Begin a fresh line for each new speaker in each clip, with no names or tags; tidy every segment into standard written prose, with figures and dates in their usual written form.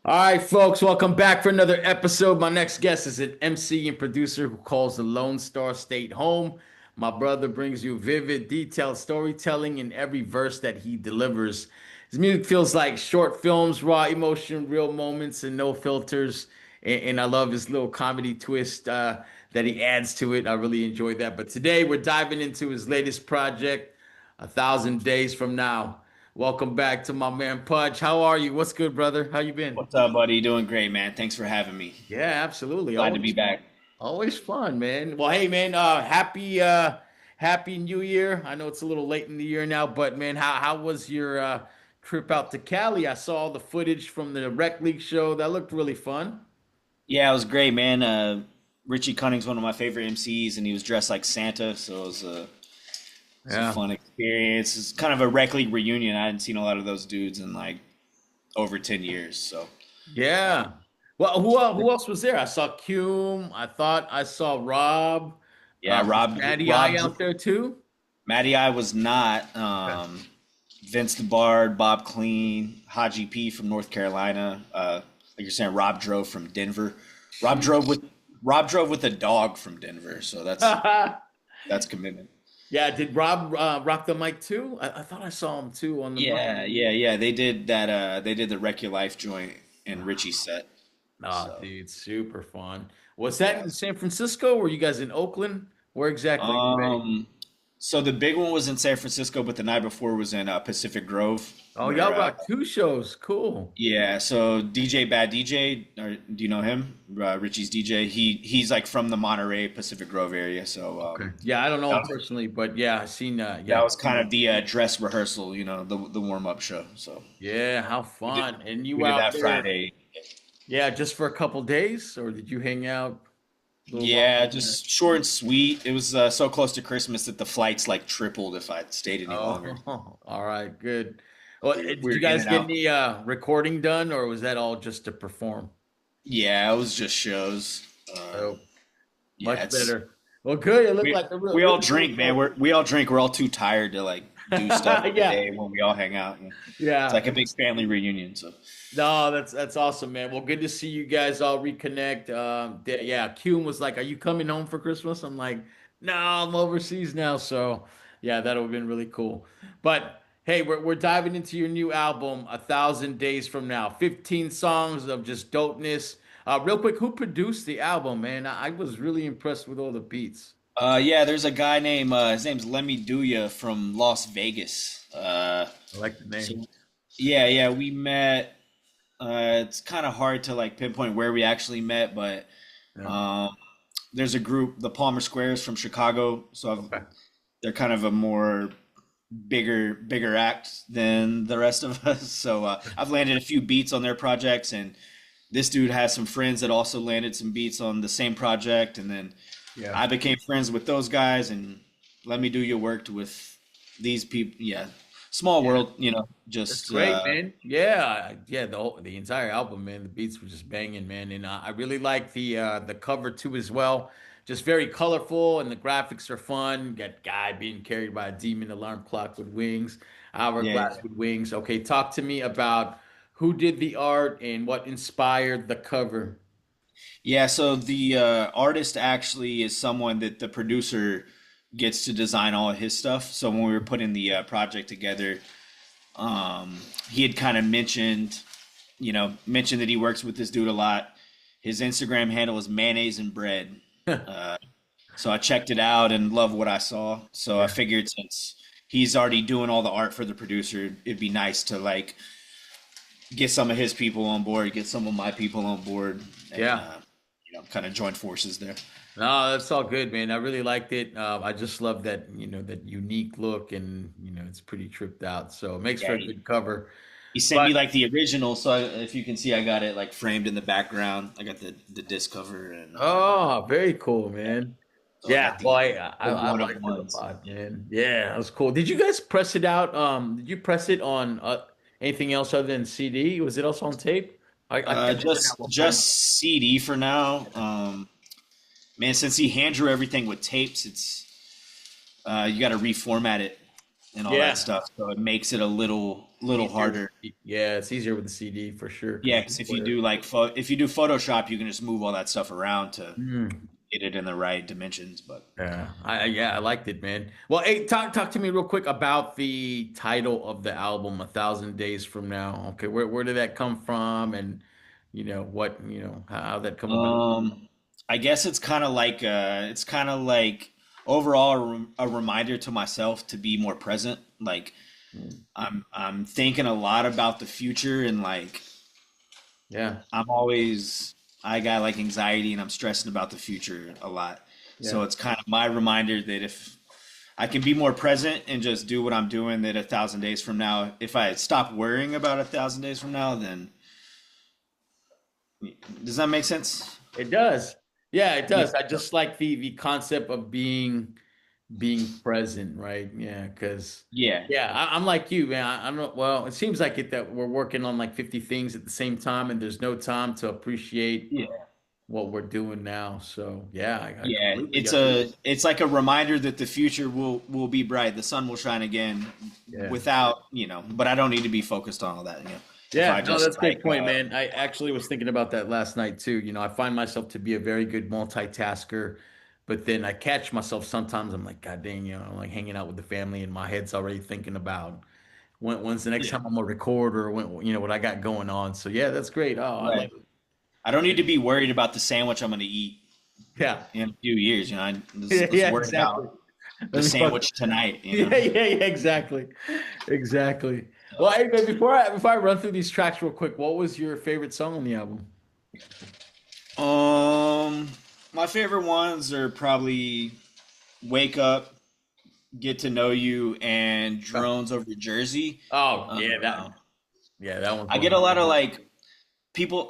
All right, folks, welcome back for another episode. My next guest is an MC and producer who calls the Lone Star State home. My brother brings you vivid, detailed storytelling in every verse that he delivers. His music feels like short films, raw emotion, real moments, and no filters. And I love his little comedy twist that he adds to it. I really enjoyed that. But today we're diving into his latest project, A Thousand Days from Now. Welcome back to my man Pudge. How are you? What's good, brother? How you been?
What's up, buddy? Doing great, man. Thanks for having me.
Yeah, absolutely.
Glad to be back.
Always fun, man. Well, hey man, happy New Year. I know it's a little late in the year now, but man, how was your trip out to Cali? I saw the footage from the Rec League show. That looked really fun.
Yeah, it was great, man. Richie Cunning's one of my favorite MCs, and he was dressed like Santa, so it was a
Yeah.
fun experience. It's kind of a rec league reunion. I hadn't seen a lot of those dudes in like over 10 years. So,
Yeah. Well, who else was there? I saw Cume. I thought I saw Rob.
yeah,
Was
Rob,
Matty I
Rob,
out there too?
Matty I was not. Vince the Bard, Bob Clean, Haji P from North Carolina. Like you're saying, Rob drove from Denver. Rob drove with Rob drove with a dog from Denver, so that's commitment.
Yeah, did Rob rock the mic too? I thought I saw him too on the mic.
Yeah. They did that. They did the Wreck Your Life joint in Richie's set.
Oh,
So
dude, super fun. Was that
yeah.
in San Francisco? Were you guys in Oakland? Where exactly are you based?
Um. So the big one was in San Francisco, but the night before was in Pacific Grove,
Oh,
where
y'all rock two shows. Cool.
yeah. So DJ Bad DJ, or do you know him? Richie's DJ. He's like from the Monterey Pacific Grove area. So
Okay. Yeah, I don't know
that
him
was,
personally, but yeah, I seen
that
yeah.
was kind of the dress rehearsal, the warm up show. So
Yeah, how
we did
fun. And
we
you
did
out
that
there,
Friday.
yeah, just for a couple days, or did you hang out a little longer
Yeah,
than that?
just short and sweet. It was so close to Christmas that the flights like tripled if I'd stayed any longer.
Oh, all right, good. Well,
We
did
were
you
in
guys
and
get
out.
any recording done, or was that all just to perform?
Yeah, it was just shows.
Oh,
Yeah,
much
it's
better. Well, good. It looked
we
like a
we all
really cool
drink, man.
show.
We all drink. We're all too tired to like do stuff in the
Yeah,
day when we all hang out. It's
yeah.
like a big family reunion. So
No, that's awesome, man. Well, good to see you guys all reconnect. Yeah, Kuhn was like, "Are you coming home for Christmas?" I'm like, "No, I'm overseas now." So, yeah, that would have been really cool. But hey, we're diving into your new album, A Thousand Days from Now. 15 songs of just dopeness. Real quick, who produced the album, man? I was really impressed with all the beats.
yeah, there's a guy named his name's Lemmy Duya from Las Vegas.
I like the name.
So yeah, we met. It's kind of hard to like pinpoint where we actually met, but
Yeah.
um, there's a group, the Palmer Squares from Chicago.
Okay.
They're kind of a more bigger act than the rest of us. So I've landed a few beats on their projects, and this dude has some friends that also landed some beats on the same project, and then
Yeah.
I became friends with those guys, and Let Me Do You worked with these people. Yeah, small
Yeah.
world,
That's
just
great, man. Yeah, the entire album, man. The beats were just banging, man, and I really like the cover too as well. Just very colorful, and the graphics are fun. Got guy being carried by a demon alarm clock with wings, hourglass
yeah.
with wings. Okay, talk to me about who did the art and what inspired the cover.
Yeah, so the artist actually is someone that the producer gets to design all of his stuff. So when we were putting the project together, he had kind of mentioned that he works with this dude a lot. His Instagram handle is mayonnaise and bread. Uh, so I checked it out and loved what I saw. So I
Yeah,
figured since he's already doing all the art for the producer, it'd be nice to like get some of his people on board, get some of my people on board, and
yeah.
kind of join forces there.
No, that's all good, man. I really liked it. I just love that, that unique look, and it's pretty tripped out. So it makes for
Yeah,
a good cover.
he sent
But
me like the original, so if you can see, I got it like framed in the background. I got the disc cover, and
oh, very cool, man.
so I
Yeah,
got
boy,
the
I
one of
liked it a
ones.
lot, man. Yeah, that was cool. Did you guys press it out? Did you press it on anything else other than CD? Was it also on tape? I can't remember now
Just
what format.
CD for now. Man, since he hand drew everything with tapes, it's you got to reformat it and all that
Yeah.
stuff. So it makes it a little
Easier.
harder.
Yeah, it's easier with the CD for sure because
Yeah,
the
because if you
player.
do if you do Photoshop, you can just move all that stuff around to
Mm.
get it in the right dimensions. But
Yeah, I liked it, man. Well, hey, talk to me real quick about the title of the album, A Thousand Days from Now. Okay, where did that come from, and what how that come about?
I guess it's kind of like overall a reminder to myself to be more present. Like
Mm.
I'm thinking a lot about the future, and like
Yeah,
I'm always I got like anxiety and I'm stressing about the future a lot. So
yeah.
it's kind of my reminder that if I can be more present and just do what I'm doing, that 1,000 days from now, if I stop worrying about 1,000 days from now, then does that make sense?
It does. Yeah, it
Yeah.
does. I just like the concept of being present, right? Yeah, because
Yeah.
yeah, I'm like you, man. I'm not. Well, it seems like it that we're working on like 50 things at the same time, and there's no time to appreciate
Yeah.
what we're doing now. So yeah, I
Yeah.
completely
It's like a reminder that the future will be bright. The sun will shine again
yeah.
without, but I don't need to be focused on all that, If I
Yeah, no,
just
that's a great
like
point, man. I actually was thinking about that last night too. I find myself to be a very good multitasker, but then I catch myself sometimes. I'm like, God dang, I'm like hanging out with the family, and my head's already thinking about when's the next
yeah,
time I'm gonna record or what I got going on. So yeah, that's great. Oh, I
right.
love it.
I don't need to be worried about the sandwich I'm going to eat
Yeah,
in a few years, let's
yeah,
worry
exactly.
about the
Let me fuck.
sandwich tonight,
Yeah, exactly, exactly. Well, hey, man, before I run through these tracks real quick, what was your favorite song on the album?
Um, my favorite ones are probably Wake Up, Get to Know You, and Drones Over Jersey.
Oh, yeah,
Uh,
that one's
I
one of
get a
my
lot of
favorites.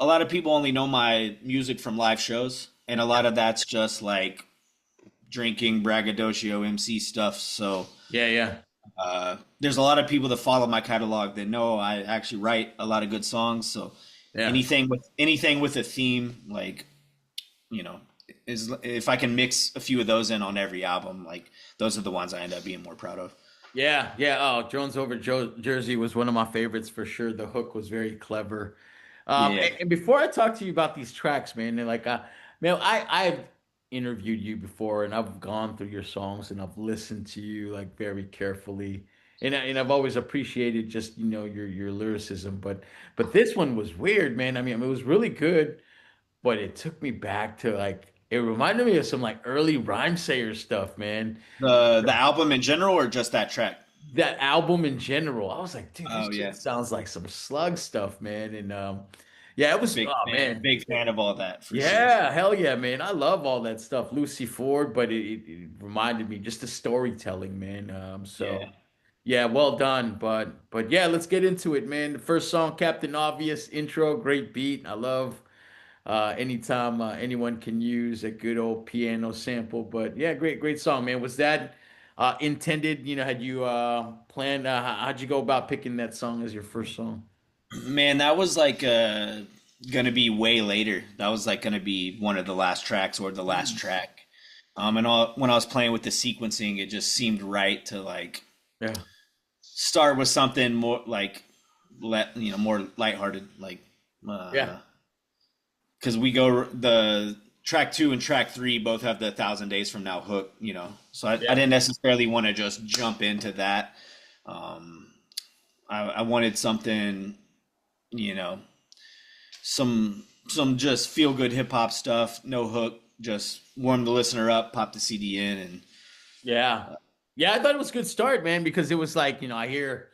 a lot of people only know my music from live shows, and a lot of that's just like drinking, braggadocio, MC stuff. So
Yeah, yeah,
there's a lot of people that follow my catalog that know I actually write a lot of good songs. So
yeah.
anything with a theme, like you know, is if I can mix a few of those in on every album, like those are the ones I end up being more proud of.
Yeah, yeah. Oh, Jones over Jersey was one of my favorites for sure. The hook was very clever.
Yeah.
And before I talk to you about these tracks, man, man, I've interviewed you before, and I've gone through your songs, and I've listened to you like very carefully, and I've always appreciated just your lyricism. But this one was weird, man. I mean, it was really good, but it took me back to like it reminded me of some like early rhyme sayer stuff, man.
The album in general, or just that track?
That album in general. I was like, dude, this
Oh
shit
yeah,
sounds like some slug stuff, man. And yeah, it was oh man.
big fan of all that for sure.
Yeah, hell yeah, man. I love all that stuff. Lucy Ford, but it reminded me just the storytelling, man.
Yeah.
So yeah, well done. But yeah, let's get into it, man. The first song, Captain Obvious, intro, great beat. I love anytime anyone can use a good old piano sample. But yeah, great song, man. Was that intended? Had you planned? How'd you go about picking that song as your first song?
Man, that was like gonna be way later. That was like gonna be one of the last tracks or the last
Mm.
track. When I was playing with the sequencing, it just seemed right to like
Yeah,
start with something more like more lighthearted, like
yeah,
because we go the track two and track three both have the 1,000 days from now hook, So I
yeah,
didn't necessarily want to just jump into that. Um, I wanted something, you know, some just feel good hip hop stuff, no hook, just warm the listener up, pop the CD in, and
yeah, yeah. I thought it was a good start, man, because it was like I hear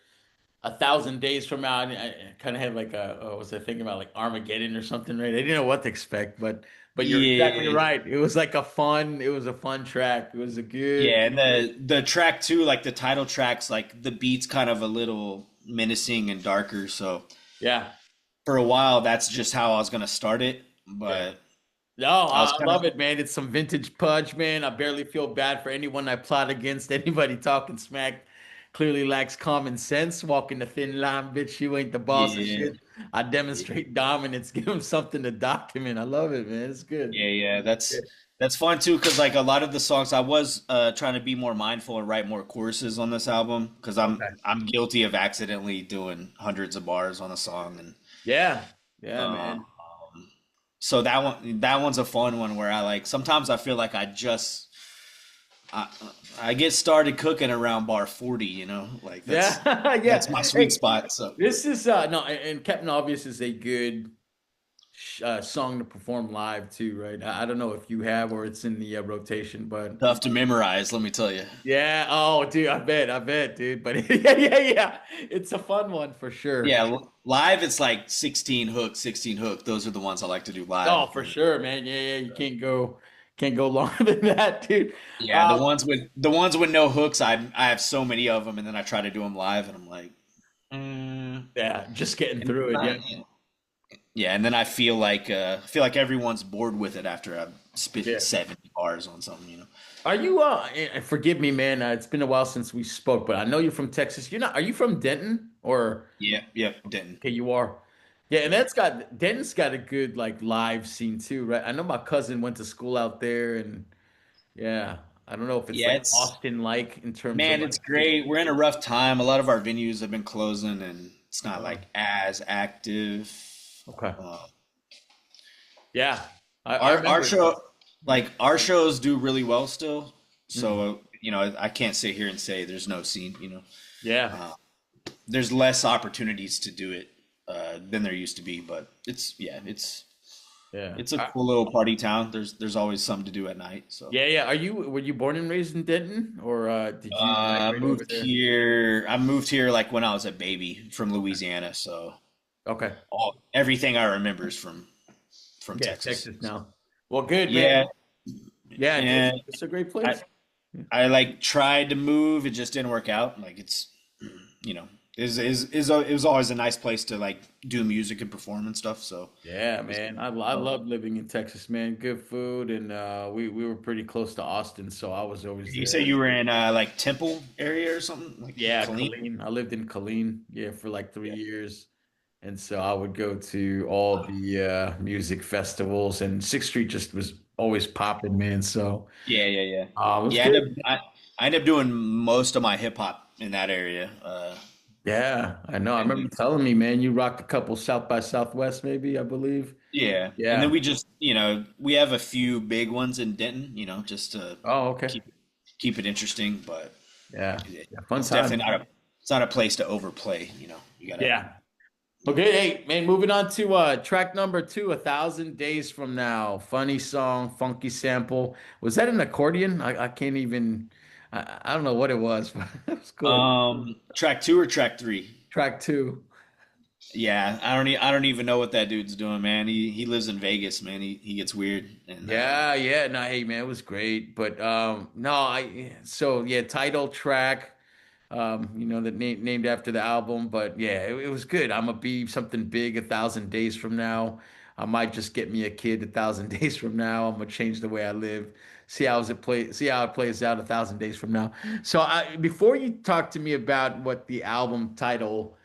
1,000 days from now, and I kind of had like what was I thinking about like Armageddon or something, right? I didn't know what to expect, but you're exactly
yeah,
right. It was a fun track. It was a good.
yeah, and the track two, like the title tracks, like the beat's kind of a little menacing and darker. So
Yeah.
for a while, that's just how I was gonna start it,
Yeah.
but
No,
I was
I
kind of
love it, man. It's some vintage Pudge, man. I barely feel bad for anyone I plot against. Anybody talking smack clearly lacks common sense. Walking the thin line, bitch. You ain't the boss of
yeah,
shit. I demonstrate dominance. Give him something to document. I love it, man. It's good.
yeah.
Yeah.
That's fun too, because like a lot of the songs, I was trying to be more mindful and write more choruses on this album, because
Okay.
I'm guilty of accidentally doing hundreds of bars on a song, and
Yeah. Yeah,
uh,
man.
so that one's a fun one where I like sometimes I feel like I, I get started cooking around bar 40, like
Yeah.
that's
Yeah.
my sweet
Hey,
spot. So
this is no, and Captain Obvious is a good song to perform live too, right? I don't know if you have or it's in the rotation, but
tough to memorize, let me tell you.
yeah. Oh, dude, I bet, dude. But yeah, yeah, yeah. It's a fun one for sure.
Yeah, live it's like 16 hook, 16 hook. Those are the ones I like to do live.
Oh, for sure, man. Yeah, yeah. You can't go longer than that, dude.
Yeah, the ones with no hooks, I have so many of them, and then I try to do them live, and I'm like,
Yeah, just getting
and
through it. Yeah.
yeah, and then I feel like everyone's bored with it after I've spit
Yeah.
70 bars on something.
Are you forgive me, man. It's been a while since we spoke, but I know you're from Texas. You're not, are you from Denton or
Yeah, yep, Denton.
okay, you are. Yeah, and Denton's got a good like live scene too, right? I know my cousin went to school out there and yeah, I don't know if it's
Yeah,
like
it's
Austin like in terms of
man,
like
it's great. We're in a rough time. A lot of our venues have been closing, and it's not
uh,
like as active.
okay.
Uh,
Yeah. I
our
remember.
show, like our shows, do really well still.
Mhm.
So I can't sit here and say there's no scene.
Yeah.
Uh, there's less opportunities to do it than there used to be, but
Yeah.
it's a cool little party town. There's always something to do at night. So
Yeah, yeah. Were you born and raised in Denton or did you
I
migrate over
moved
there?
here. I moved here like when I was a baby from Louisiana. So
Okay.
everything I remember is from
Yeah,
Texas.
Texas now. Well, good, man.
Yeah,
Yeah,
and
it's a great
I
place. Yeah.
I like tried to move. It just didn't work out. Like it's you know it was always a nice place to like do music and perform and stuff. So
Yeah,
it was
man. I love living in Texas, man. Good food and we were pretty close to Austin, so I was always
You say
there.
you were in like Temple area or something like
Yeah,
Killeen?
Killeen. I lived in Killeen, yeah, for like 3 years. And so I would go to all the music festivals and Sixth Street just was always popping, man. So
Yeah, yeah, yeah.
it was
Yeah,
good.
I ended up doing most of my hip hop in that area.
Yeah, I know. I
And
remember you
then,
telling me, man, you rocked a couple South by Southwest, maybe, I believe.
yeah, and then
Yeah.
we just, we have a few big ones in Denton, just to
Oh, okay.
keep keep it interesting, but
Yeah.
it,
Yeah. Fun
it's
time.
definitely not a place to overplay. You gotta.
Yeah. Okay, hey, man, moving on to track number two, 1,000 Days From Now. Funny song, funky sample. Was that an accordion? I can't even, I don't know what it was, but it was cool.
Track two or track three?
Track two.
Yeah, I don't even know what that dude's doing, man. He lives in Vegas, man. He gets weird, and
Yeah, yeah. No, hey, man, it was great. But no, so yeah, title track. That named after the album. But yeah, it was good. I'm gonna be something big 1,000 days from now. I might just get me a kid 1,000 days from now. I'm gonna change the way I live. See how it plays out 1,000 days from now. So before you talk to me about what the album title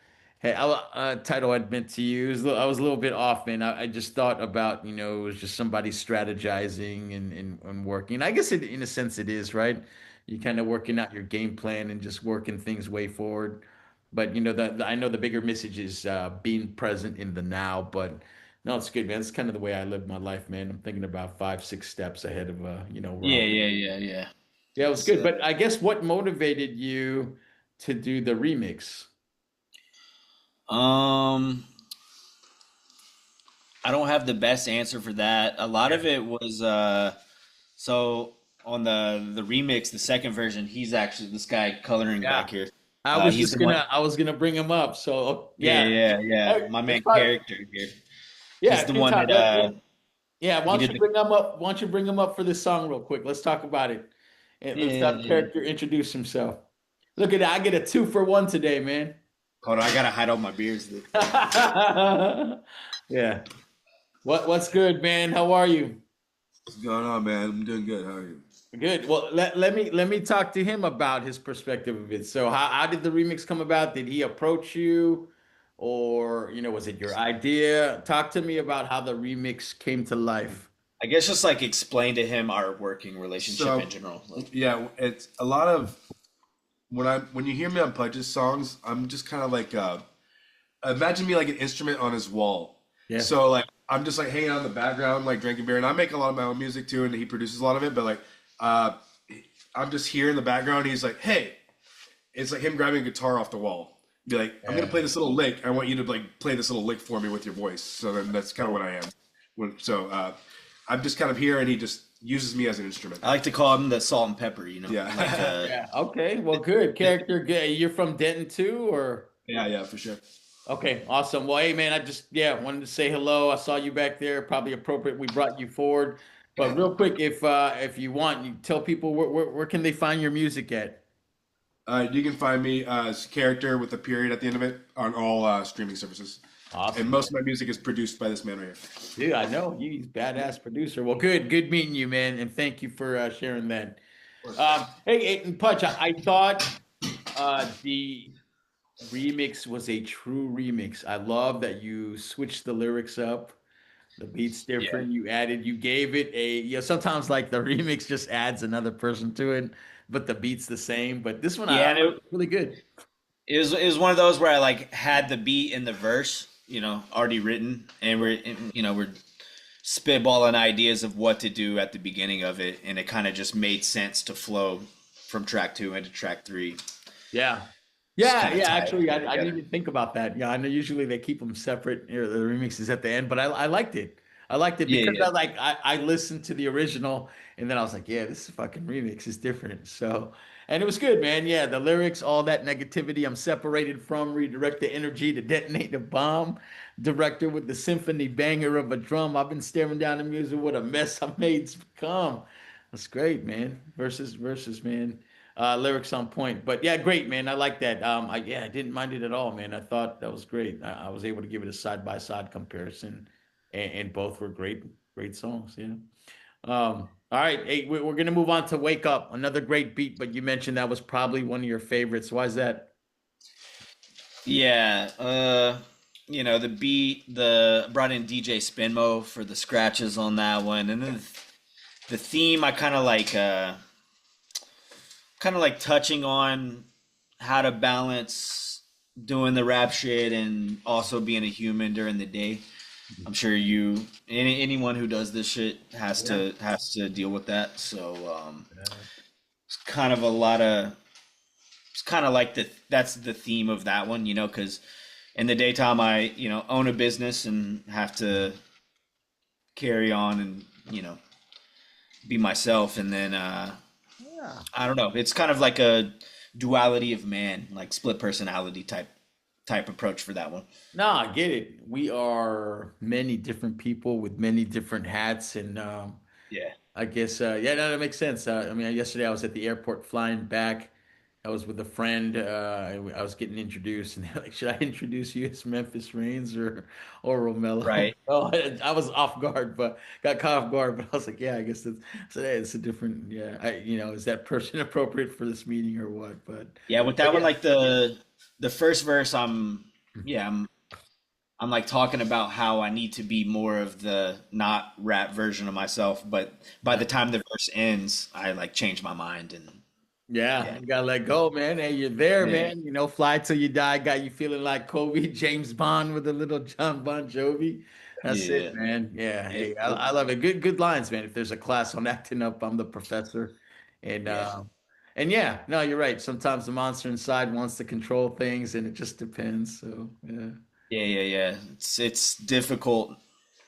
had meant to you, I was a little bit off, man. I just thought about, it was just somebody strategizing and working. I guess in a sense it is, right? You kind of working out your game plan and just working things way forward. But I know the bigger message is being present in the now. But no, it's good, man. It's kind of the way I live my life, man. I'm thinking about 5, 6 steps ahead of where
yeah,
I'm.
yeah, yeah, yeah.
Yeah, it was
It's
good. But I guess what motivated you to do the remix?
um, I don't have the best answer for that. A lot
Yeah.
of it was so on the remix, the second version, he's actually this guy coloring
Yeah.
back here.
I was
He's
just
the one.
gonna I was gonna bring him up. So
Yeah,
yeah.
yeah, yeah. My
It's
main
probably
character here.
yeah,
He's the
good
one
time.
that
Yeah, why
he
don't
did
you
the
bring them up? Why don't you bring him up for this song real quick? Let's talk about it. And let's
yeah,
have
yeah.
character introduce himself. Look at that. I get a 2 for 1 today, man.
Hold on, I gotta hide all my beers.
Yeah. What's good, man? How are you?
What's going on, man? I'm doing good. How are you?
Good. Well, let me talk to him about his perspective of it. So how did the remix come about? Did he approach you? Or, was it your idea? Talk to me about how the remix came to life.
I guess just like explain to him our working relationship in
So
general. Like,
yeah, it's a lot of when you hear me on Pudge's songs, I'm just kind of like imagine me like an instrument on his wall.
Yeah.
So like I'm just like hanging out in the background, like drinking beer, and I make a lot of my own music too, and he produces a lot of it. But like uh, I'm just here in the background. He's like, hey, it's like him grabbing a guitar off the wall. Be like, I'm gonna
Yeah.
play this little lick. I want you to like play this little lick for me with your voice. So then that's kind of what I am. I'm just kind of here, and he just uses me as an instrument.
I like to call him the salt and pepper. Like
Yeah,
Yeah. Okay. Well, good character. Good. You're from Denton too, or?
yeah, for sure.
Okay, awesome. Well, hey man, I just wanted to say hello. I saw you back there. Probably appropriate we brought you forward. But real quick, if you want, you tell people where can they find your music at?
You can find me as character with a period at the end of it on all streaming services. And
Awesome.
most of my music is produced by this man right here.
Dude, I know he's a badass producer. Well, good meeting you, man, and thank you for sharing that. Hey, and Pudge, I thought the remix was a true remix. I love that you switched the lyrics up. The beat's
yeah,
different. You gave it a, sometimes like the remix just adds another person to it, but the beat's the same. But this one, I
yeah. And
like really good.
it was one of those where I like had the beat in the verse, already written, and we're spitballing ideas of what to do at the beginning of it, and it kind of just made sense to flow from track two into track three.
Yeah.
Just
Yeah,
kind of
yeah.
tie
Actually,
everything
I didn't
together.
even think about that. Yeah, I know usually they keep them separate, the remixes at the end, but I liked it. I liked it
Yeah,
because
yeah,
I listened to the original and then I was like, yeah, this fucking remix is different. So, and it was good, man. Yeah, the lyrics, all that negativity I'm separated from, redirect the energy to detonate the bomb. Director with the symphony banger of a drum. I've been staring down the music. What a mess I made's become. That's great, man. Versus, man. Lyrics on point. But yeah, great, man. I like that. I didn't mind it at all, man. I thought that was great. I was able to give it a side by side comparison, and both were great songs. Yeah. All right. Hey, we're gonna move on to "Wake Up," another great beat. But you mentioned that was probably one of your favorites. Why is that?
yeah. The beat, the brought in DJ Spinmo for the scratches on that one, and then the theme I kind of like touching on how to balance doing the rap shit and also being a human during the day. I'm sure anyone who does this shit has
Yeah.
to deal with that. So it's kind of a lot of it's kind of like that's the theme of that one, because in the daytime I own a business and have to carry on and be myself, and then
Yeah.
I don't know. It's kind of like a duality of man, like split personality type approach for that one.
No, I get it. We are many different people with many different hats, and
Yeah.
I guess yeah, no, that makes sense. I mean, yesterday I was at the airport flying back. I was with a friend. And I was getting introduced, and they're like, "Should I introduce you as Memphis Reigns or Romello?"
Right.
Oh, I was off guard, but got caught off guard. But I was like, "Yeah, I guess that's so. Hey, it's a different. Yeah, is that person appropriate for this meeting or what?"
Yeah, with
But
that one,
yeah,
like the first verse, yeah, I'm like talking about how I need to be more of the not rap version of myself, but by
yeah.
the time the verse ends, I like change my mind and
Yeah,
yeah,
you gotta let go, man. Hey, you're there,
yeah,
man. Fly till you die. Got you feeling like Kobe, James Bond with a little John Bon Jovi. That's it,
yeah,
man. Yeah.
yeah,
Hey, I love it. Good lines, man. If there's a class on acting up, I'm the professor. And
yeah,
yeah, no, you're right. Sometimes the monster inside wants to control things, and it just depends. So yeah.
yeah. It's difficult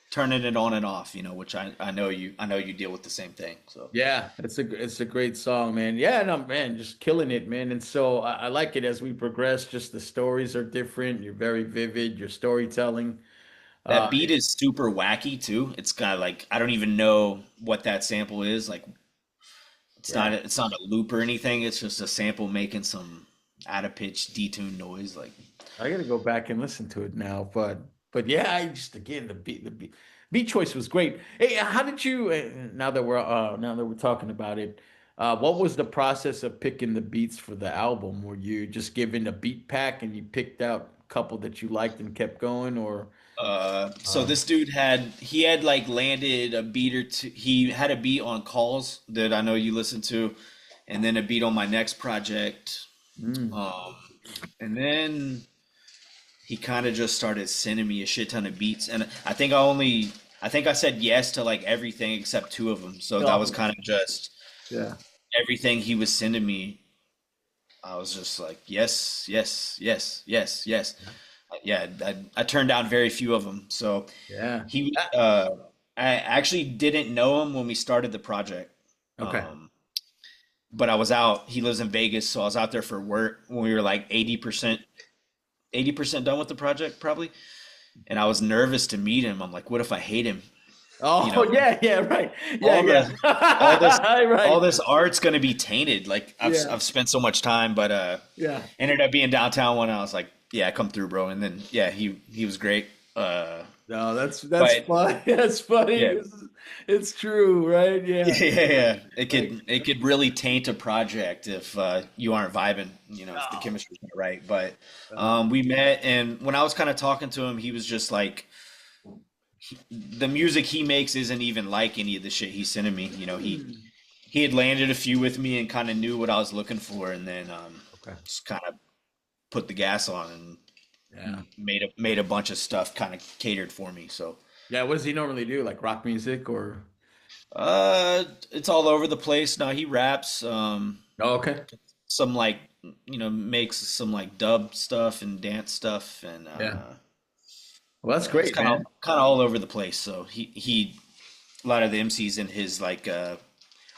turning it on and off, which I know you deal with the same thing. So
Yeah, it's a great song, man. Yeah, no, man, just killing it, man. And so I like it as we progress. Just the stories are different. You're very vivid. Your storytelling.
that beat is super wacky too. It's kind of like I don't even know what that sample is. Like it's
Yeah,
not it's not a loop or anything. It's just a sample making some out of pitch detuned noise. Like
I gotta go back and listen to it now. But yeah, I just again the beat choice was great. Hey, how did you? Now that we're talking about it, what was the process of picking the beats for the album? Were you just given a beat pack and you picked out a couple that you liked and kept going, or
So this dude had like landed a beat or two. He had a beat on Calls that I know you listened to, and then a beat on my next project.
Mm.
Um, and then he kind of just started sending me a shit ton of beats, and I think I said yes to like everything except two of them. So that was
Oh,
kind of just
yeah.
everything he was sending me. I was just like, yes, yes, yes, yes, yes. Yeah, I turned down very few of them. So
Yeah.
he,
Ah,
I actually didn't know him when we started the project.
okay.
But I was out. He lives in Vegas, so I was out there for work when we were like 80% done with the project probably. And I was nervous to meet him. I'm like, what if I hate him? You know,
Oh, yeah, yeah, right. Yeah,
all the all this
yeah.
all
Right.
this art's gonna be tainted. Like
Yeah.
I've spent so much time, but
Yeah.
ended up being downtown one. I was like, yeah, come through, bro. And then yeah, he was great.
No, that's
But
funny. That's funny.
yeah,
It's true, right? Yeah.
yeah.
Like,
It could really taint a project if you aren't vibing. You know, if the
oh,
chemistry's not right. But
uh,
we met, and when I was kind of talking to him, he was just like, the music he makes isn't even like any of the shit he's sending me. You know,
hmm.
he had landed a few with me and kind of knew what I was looking for, and then
Okay.
just kind of put the gas on
Yeah.
and made a bunch of stuff kind of catered for me. So
Yeah. What does he normally do? Like rock music or?
it's all over the place now. He raps,
Oh, okay.
some like makes some like dub stuff and dance stuff, and
Yeah. Well, that's
it's
great, man.
kind of all over the place. So he a lot of the MCs in his like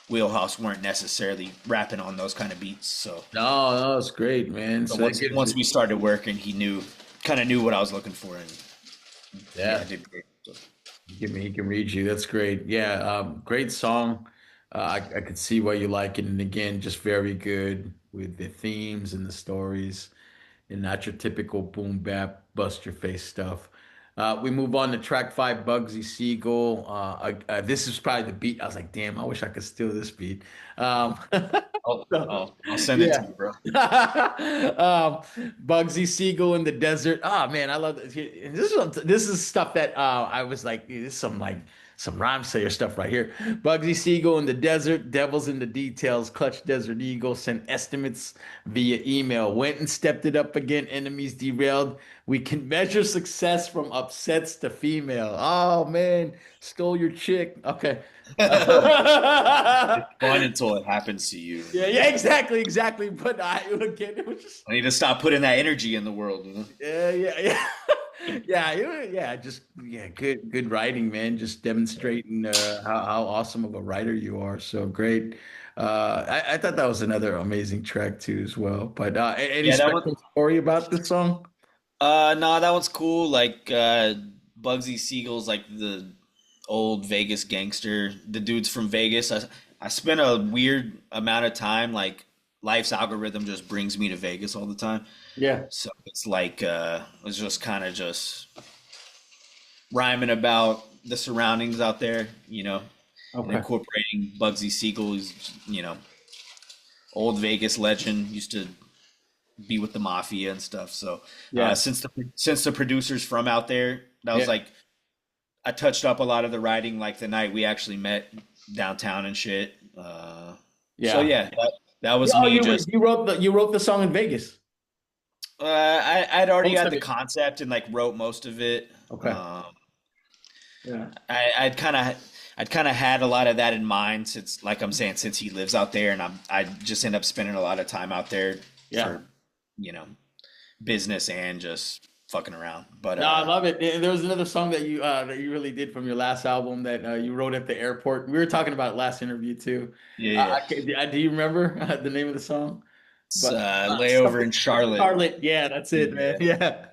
wheelhouse weren't necessarily rapping on those kind of beats. So
No, no, it's great, man.
so
So it gives
once
you,
we started working, he kind of knew what I was looking for, and yeah, I
yeah.
did great. So,
He can read you. That's great. Yeah, great song. I could see why you like it, and again, just very good with the themes and the stories, and not your typical boom bap bust your face stuff. We move on to track five, Bugsy Siegel. This is probably the beat. I was like, damn, I wish I could steal this beat. So,
I'll send it to
yeah.
you, bro.
Bugsy Siegel in the desert. Oh man, I love this. This is stuff that I was like, this is some rhyme sayer stuff right here. Bugsy Siegel in the desert, devils in the details, clutch desert eagle, sent estimates via email. Went and stepped it up again, enemies derailed. We can measure success from upsets to female. Oh man, stole your chick. Okay.
It's fun until it happens to you.
Yeah, yeah, exactly, exactly. But I again, it was just
I need to stop putting that energy in the world. You know?
yeah, yeah, yeah, yeah. Just yeah, good writing, man. Just demonstrating how awesome of a writer you are. So great. I thought that was another amazing track too, as well. But any
Yeah, that one.
special story about the song?
No, that one's cool. Like Bugsy Siegel's like the old Vegas gangster. The dude's from Vegas. I spent a weird amount of time like life's algorithm just brings me to Vegas all the time.
Yeah.
So it's like it's just kind of just rhyming about the surroundings out there, and
Okay.
incorporating Bugsy Siegel, who's, old Vegas legend, used to be with the mafia and stuff. So
Yeah.
since the producers from out there, that was
Yeah.
like I touched up a lot of the writing like the night we actually met downtown and shit. So
Yeah.
yeah, that
Yeah,
was
oh,
me just
you wrote the song in Vegas.
I'd already
Most
had
of
the
it.
concept and like wrote most of it.
Okay. Yeah.
I'd kind of had a lot of that in mind since, like I'm saying, since he lives out there, and I just end up spending a lot of time out there
Yeah.
for, you know, business and just fucking around. But
No, I love it. There was another song that you really did from your last album that you wrote at the airport. We were talking about it last interview too.
yeah, yeah,
Do you remember the name of the song?
it's
But
layover
something
in Charlotte.
Charlotte. Yeah, that's it, man.
Yeah,
Yeah.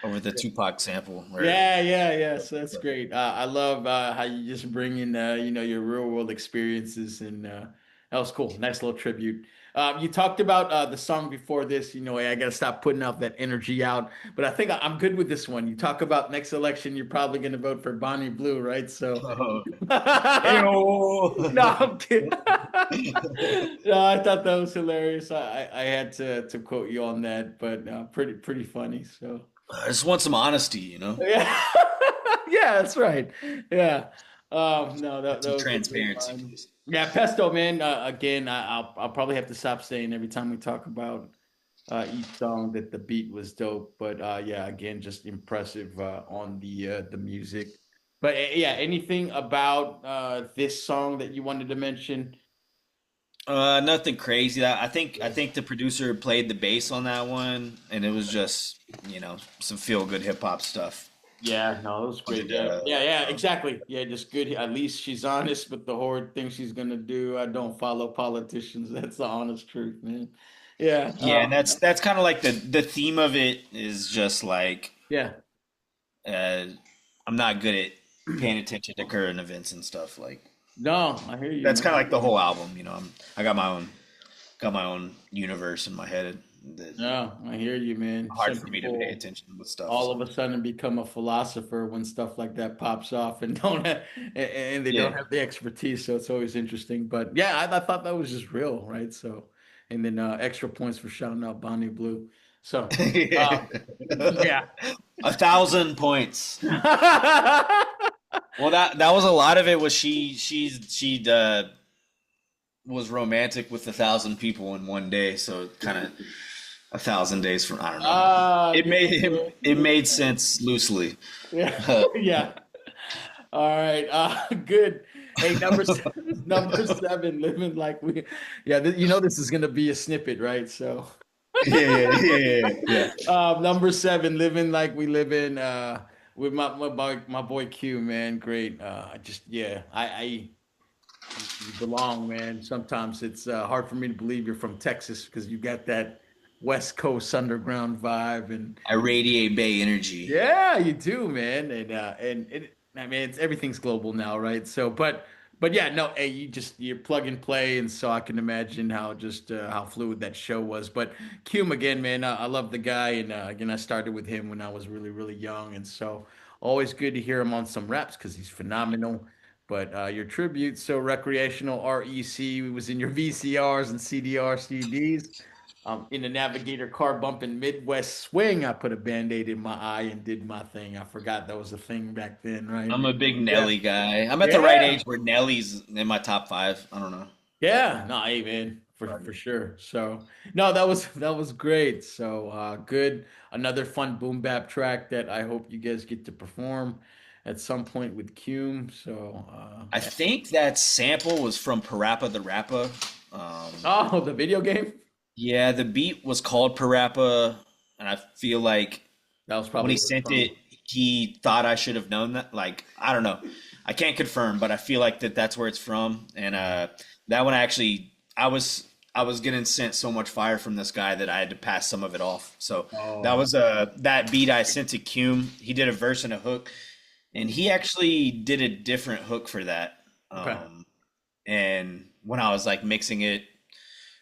over the Tupac sample. Where
Yeah, yeah, yeah. So that's great. I love how you just bring in your real world experiences, and that was cool. Nice little tribute. You talked about the song before this. Hey, I gotta stop putting out that energy out. But I think I'm good with this one. You talk about next election, you're probably gonna vote for Bonnie Blue, right? So
oh,
no,
Ayo.
I'm kidding. No, I thought that was hilarious. I had to quote you on that, but pretty funny. So.
I just want some honesty, you know,
Yeah, yeah, that's right. Yeah. No, that
some
was a good
transparency,
line.
please.
Yeah, pesto, man. Again, I'll probably have to stop saying every time we talk about each song that the beat was dope. But yeah, again, just impressive on the music. But yeah, anything about this song that you wanted to mention?
Nothing crazy. I think the producer played the bass on that one, and it was just some feel good hip hop stuff.
Yeah, no, it was great.
And
Yeah, yeah, yeah, exactly. Yeah, just good. At least she's honest with the horrid thing she's gonna do. I don't follow politicians. That's the honest truth, man. Yeah,
yeah, and that's kind of like the theme of it is just like
yeah.
uh, I'm not good at paying attention to current events and stuff. Like
No, I hear you,
that's kind of
man.
like the whole album. I got my own universe in my head that
No, I hear you, man.
hard
Some
for me to pay
people
attention with stuff.
all
So
of a sudden become a philosopher when stuff like that pops off and don't have, and they don't
yeah,
have the expertise. So it's always interesting. But yeah, I thought that was just real, right? So, and then extra points for shouting out Bonnie Blue. So, uh, yeah.
1,000 points. Well, that was a lot of it. Was she was romantic with 1,000 people in one day, so kind of 1,000 days from I don't know. It
Good
made him
shit.
it
Good
made
shit.
sense loosely.
Yeah. Yeah. All right. Good. Hey, number seven, living like we. Yeah, this is gonna be a snippet, right? So,
Yeah.
number seven, living like we live in. With my boy Q, man, great. I just yeah, I you belong, man. Sometimes it's hard for me to believe you're from Texas because you got that West Coast underground vibe, and
I radiate Bay energy.
yeah, you do, man. And I mean, it's everything's global now, right? So, but yeah, no, hey, you plug and play, and so I can imagine how fluid that show was. But Cume again, man, I love the guy, and again, I started with him when I was really really young, and so always good to hear him on some raps because he's phenomenal. But your tribute, so recreational REC was in your VCRs and CDR CDs. In the Navigator car bumping Midwest swing, I put a band-aid in my eye and did my thing. I forgot that was a thing back then, right?
I'm a big
Yeah.
Nelly guy. I'm at the right
Yeah.
age where Nelly's in my top five. I don't know.
Yeah. No, hey man, for sure. So no, that was great. So good. Another fun boom bap track that I hope you guys get to perform at some point with Cume. So
I think that sample was from Parappa the Rapper.
oh, the video game?
Yeah, the beat was called Parappa, and I feel like
That was
when
probably
he
where it's
sent
from.
it, he thought I should have known that. Like, I don't know. I can't confirm, but I feel like that's where it's from. And that one actually, I was getting sent so much fire from this guy that I had to pass some of it off. So that
Oh,
was that beat I sent to Cume. He did a verse and a hook, and he actually did a different hook for that.
okay.
And when I was like mixing it,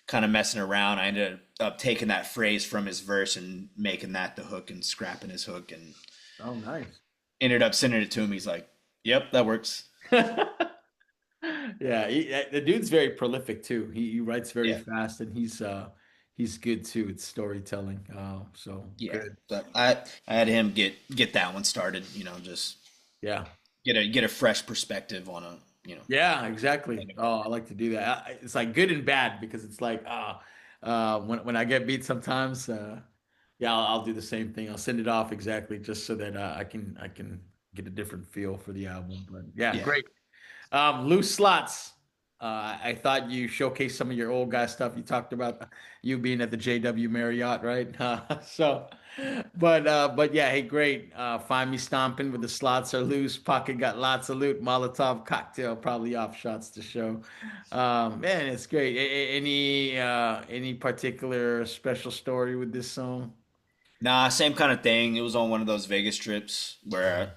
kind of messing around, I ended up taking that phrase from his verse and making that the hook and scrapping his hook and
Oh, nice.
ended up sending it to him. He's like, "Yep, that works."
Yeah, the dude's very prolific too. He writes very
Yeah,
fast, and he's good too. It's storytelling. So
yeah.
good.
But I had him get that one started. Just
Yeah,
get a fresh perspective on a
yeah, exactly. Oh, I like to do that. It's like good and bad because it's like when I get beat sometimes, yeah, I'll do the same thing. I'll send it off exactly just so that I can get a different feel for the album. But yeah,
yeah.
great. Loose slots. I thought you showcased some of your old guy stuff. You talked about you being at the JW Marriott, right? But yeah, hey, great. Find me stomping with the slots are loose. Pocket got lots of loot. Molotov cocktail, probably off shots to show. Man, it's great. Any particular special story with this song?
Nah, same kind of thing. It was on one of those Vegas trips where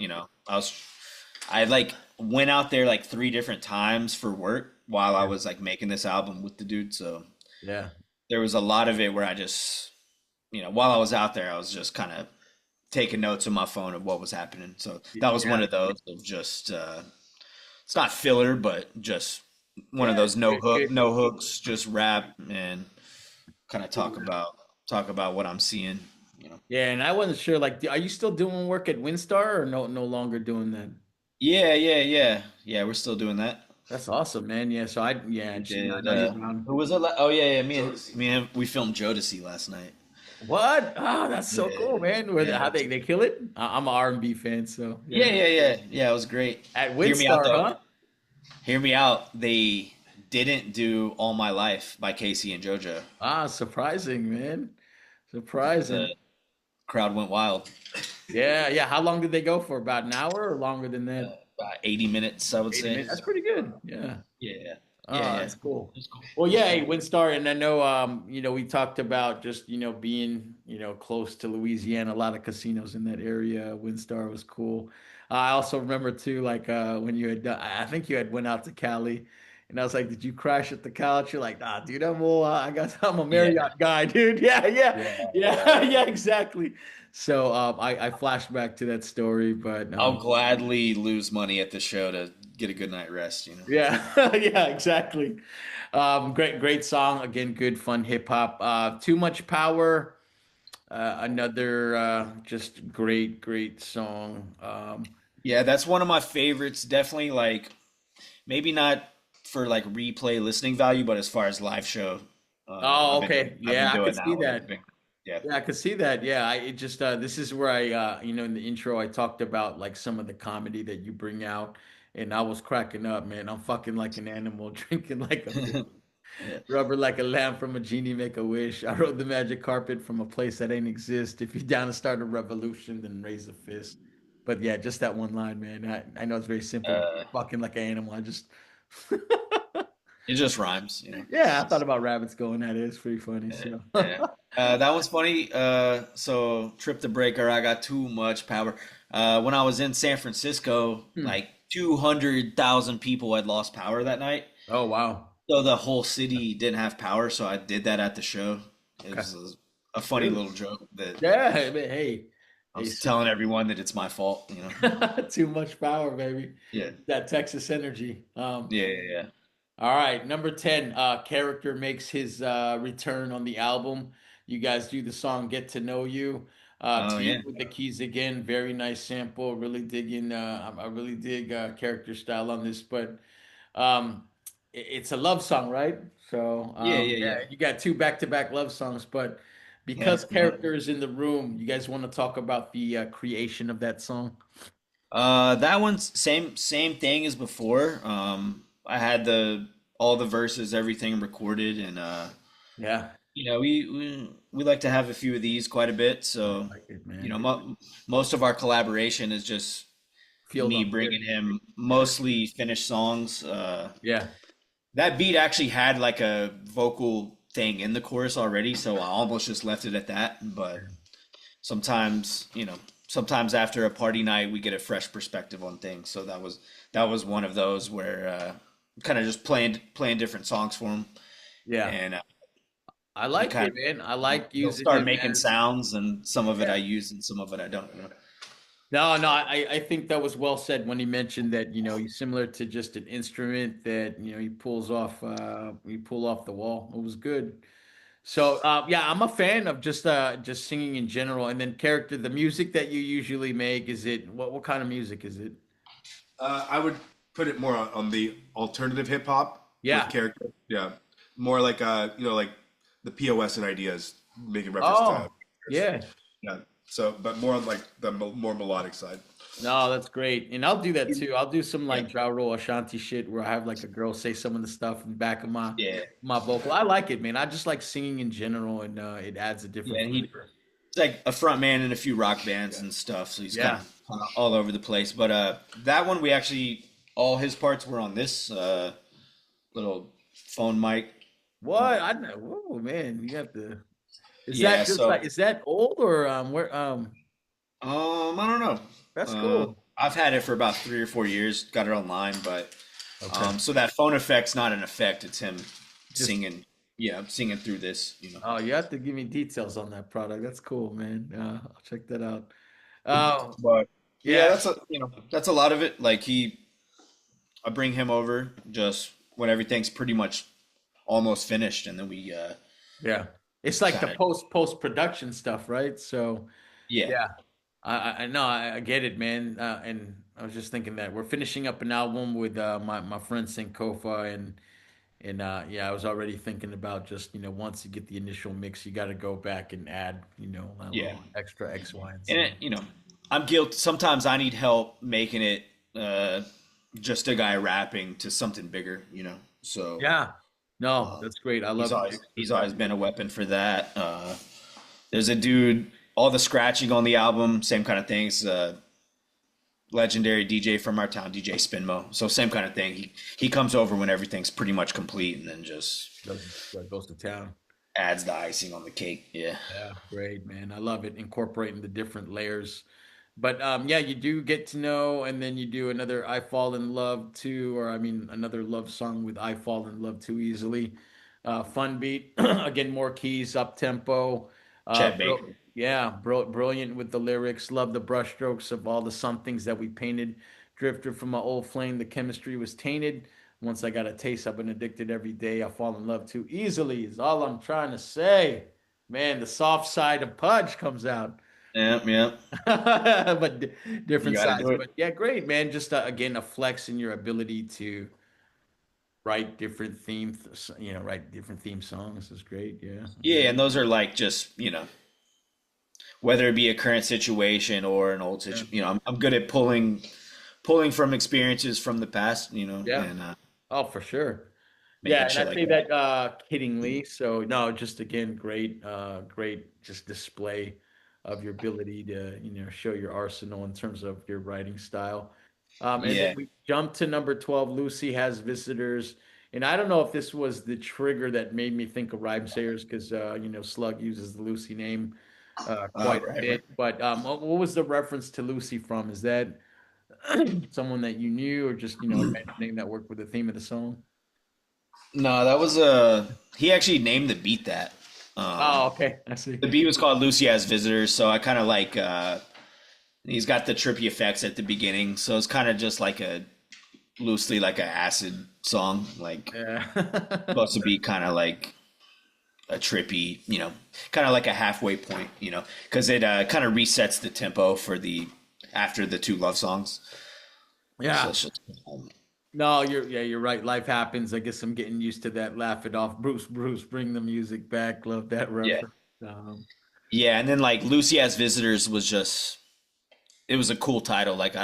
I like went out there like three different times for work while I
Yeah,
was like making this album with the dude. So
yeah,
there was a lot of it where I just, while I was out there, I was just kind of taking notes on my phone of what was happening. So that was one
yeah,
of those of just, it's not filler, but just one of
yeah.
those
Good, good.
no hooks, just rap and kind of talk about what I'm seeing. you know.
Yeah, and I wasn't sure. Like, are you still doing work at Windstar or no longer doing that?
Yeah. We're still doing that.
That's awesome, man. Yeah, so
We
just, I
did.
know you're around.
Who was it? Oh yeah.
Jodeci.
We filmed Jodeci last night.
What? Oh, that's so
Yeah,
cool, man. How
yeah,
they kill it? I'm an R&B fan, so yeah.
yeah. It was great.
At
Hear me out
Windstar,
though.
huh?
Hear me out. They didn't do All My Life by Casey and JoJo.
Ah, surprising, man.
The
Surprising.
crowd went wild.
Yeah, yeah. How long did they go for? About an hour or longer than that?
About 80 minutes, I would
80
say.
minutes. That's pretty good. Yeah.
Yeah,
Oh,
yeah.
that's cool.
It's cool.
Well,
It's
yeah,
cool.
hey, Windstar, and I know, we talked about just, being, close to Louisiana, a lot of casinos in that area. Windstar was cool. I also remember too, like, when you had done, I think you had went out to Cali, and I was like, "Did you crash at the couch?" You're like, "Nah, dude, I'm a
Yeah,
Marriott guy, dude." Yeah, yeah,
yeah,
yeah,
yeah.
yeah, exactly. So, I flashed back to that story, but
I'll gladly lose money at the show to get a good night rest, you know.
yeah, yeah, exactly. Great song. Again, good fun hip hop. Too Much Power. Another just great song.
Yeah, that's one of my favorites. Definitely like maybe not for like replay listening value, but as far as live show,
Oh, okay.
I've been
Yeah, I
doing
could
that
see
one.
that.
Yeah.
Yeah, I could see that. Yeah, I it just this is where I in the intro I talked about like some of the comedy that you bring out, and I was cracking up, man. I'm fucking like an animal, drinking like a fish.
Yeah.
Rubber like a lamp from a genie, make a wish. I rode the magic carpet from a place that ain't exist. If you're down to start a revolution, then raise a fist. But yeah, just that one line, man. I know it's very simple, but
Uh,
fucking like an animal. I just
it just rhymes, you know.
yeah, I thought about rabbits going at it. It's pretty funny. So
Yeah. That one's funny. So Trip the Breaker, I got too much power. When I was in San Francisco,
Hmm.
like 200,000 people had lost power that night.
Oh wow.
So the whole city didn't have power, so I did that at the show. It
Okay.
was a funny
Good.
little joke that
Yeah, I mean, hey,
I
hey,
was telling everyone that it's my fault, you know.
too much power, baby.
Yeah.
That Texas energy.
Yeah.
All right, number 10, character makes his return on the album. You guys do the song Get to Know You.
Oh
T
yeah.
with the keys again, very nice sample. Really digging I really dig character style on this, but it's a love song, right? So yeah,
Yeah.
you got two back-to-back love songs, but
Yeah.
because
Yeah.
character is in the room, you guys want to talk about the creation of that song?
That one's same thing as before. I had the all the verses, everything recorded, and
Yeah,
we like to have a few of these quite a bit.
I
So,
like it,
you
man.
know, most of our collaboration is just
Field
me
on the
bringing him mostly finished songs.
yeah.
That beat actually had like a vocal thing in the chorus already, so I almost just left it at that. But sometimes, sometimes after a party night, we get a fresh perspective on things. So that was one of those where kind of just playing different songs for him,
Yeah.
and
I
he
like
kind
it,
of
man. I like
he'll
using
start
him
making
as
sounds, and some of it
yeah.
I use, and some of it I don't.
No, I think that was well said when he mentioned that, he's similar to just an instrument that, he pull off the wall. It was good. So, yeah, I'm a fan of just singing in general and then character, the music that you usually make, is it what kind of music is it?
I would put it more on the alternative hip hop with
Yeah.
character. Yeah, more like like the POS and ideas making reference to.
Oh, yeah.
Yeah. So, but more on like the more melodic side.
No, that's great. And I'll do that too. I'll do some
Yeah,
like Ja Rule Ashanti shit where I have like a girl say some of the stuff in the back of
yeah,
my vocal. I like it, man. I just like singing in general and it adds a different
yeah. And he's
flavor.
like a front man in a few rock bands
Yeah.
and stuff, so he's kind
Yeah.
of all over the place. But that one we actually all his parts were on this little phone mic.
What? I know. Whoa, man. You got the Is
Yeah,
that just
so
like is that old or where
I don't know.
that's cool.
I've had it for about 3 or 4 years. Got it online, but
Okay.
so that phone effect's not an effect. It's him
Just
singing. Yeah, singing through this.
oh, you have to give me details on that product. That's cool, man. I'll check that out. Oh,
But yeah,
yeah.
that's a lot of it. Like I bring him over just when everything's pretty much almost finished, and then we
Yeah. It's like the
kind of.
post production stuff, right? So
Yeah,
yeah, I know I get it, man. And I was just thinking that we're finishing up an album with my friend Sankofa, and yeah, I was already thinking about just once you get the initial mix, you got to go back and add a
yeah.
little extra X, Y, and
And
Z.
I'm guilty. Sometimes I need help making it uh, just a guy rapping to something bigger. So
Yeah, no, that's great. I
he's
love
always he's always
perspective.
been a weapon for that. There's a dude. All the scratching on the album, same kind of things. Legendary DJ from our town, DJ Spinmo. So same kind of thing. He comes over when everything's pretty much complete, and then just
Goes to town.
adds the icing on the cake. Yeah.
Yeah, great, man. I love it. Incorporating the different layers. But yeah, you do get to know, and then you do another I Fall in Love Too, or I mean, another love song with I Fall in Love Too Easily. Fun beat. Again, more keys, up tempo.
Chet Baker.
Yeah, brilliant with the lyrics. Love the brushstrokes of all the somethings that we painted. Drifted from my old flame, the chemistry was tainted. Once I got a taste, I've been addicted every day. I fall in love too easily, is all I'm trying to say. Man, the soft side of Pudge comes out.
Yeah, yeah.
But
You
different
got to do
sides.
it.
But yeah, great, man. Just again, a flex in your ability to write different write different theme songs is great. Yeah.
Yeah, and those are like just whether it be a current situation or an old
Yeah.
situation. I'm good at pulling from experiences from the past.
Yeah.
And
Oh, for sure. Yeah,
making
and
shit
I
like
say
that.
that kiddingly. So no, just again, great just display of your ability to, show your arsenal in terms of your writing style. And then
Yeah.
we jump to number 12. Lucy has visitors. And I don't know if this was the trigger that made me think of Rhymesayers because Slug uses the Lucy name quite a
Right, right.
bit. But what was the reference to Lucy from? Is that someone that you knew or just, a name that worked with the theme of the song?
No, that was he actually named the beat that. Um,
Oh, okay. I see.
the beat was called Lucy as Visitors, so I kind of like he's got the trippy effects at the beginning, so it's kind of just like a loosely like a acid song, like
Yeah.
supposed to be kind of like a trippy, kind of like a halfway point, because it kind of resets the tempo for the after the two love songs. So
Yeah.
it's just,
No, you're right. Life happens. I guess I'm getting used to that. Laugh it off. Bruce, bring the music back. Love that
yeah,
reference. Um,
yeah, and then like Lucy as Visitors was just it was a cool title. Like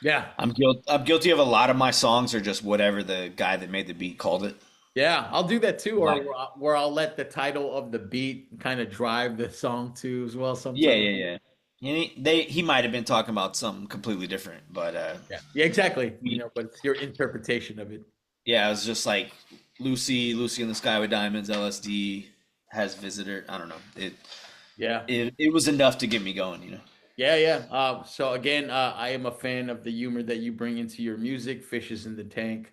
yeah.
I'm guilty of a lot of my songs are just whatever the guy that made the beat called it.
Yeah, I'll do that too, or
Like,
where I'll let the title of the beat kind of drive the song too as well
yeah,
sometimes.
yeah, yeah. And he might have been talking about something completely different, but
Yeah. Yeah, exactly.
he,
But it's your interpretation of it.
yeah, it was just like Lucy in the Sky with Diamonds, LSD has visitor. I don't know.
Yeah.
It was enough to get me going.
Yeah, yeah. So again, I am a fan of the humor that you bring into your music. Fishes in the tank.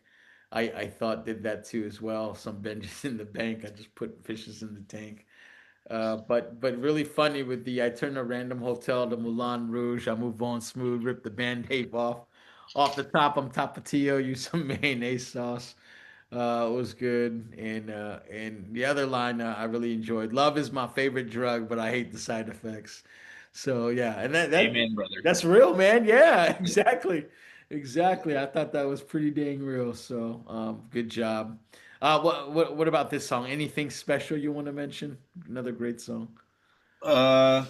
I thought did that too as well. Some benches in the bank. I just put fishes in the tank. But really funny with the I turn a random hotel to Moulin Rouge. I move on smooth, rip the band-aid off the top. I'm Tapatio. Use some mayonnaise sauce. It was good, and the other line I really enjoyed. Love is my favorite drug, but I hate the side effects. So yeah, and
Amen, brother.
that's real, man. Yeah, exactly, exactly. I thought that was pretty dang real. So good job. What about this song? Anything special you want to mention? Another great song.
Uh,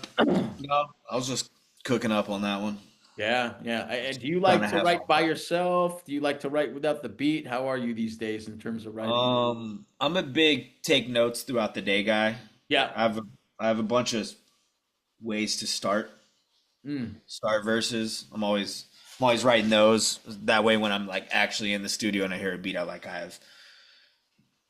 no, I was just cooking up on that one,
Yeah, yeah. And do you
trying
like
to
to
have
write
fun.
by yourself? Do you like to write without the beat? How are you these days in terms of writing?
I'm a big take notes throughout the day guy.
Yeah.
I have a, I have a bunch of ways to
Mm,
start verses. I'm always writing those. That way, when I'm like actually in the studio and I hear a beat, I have,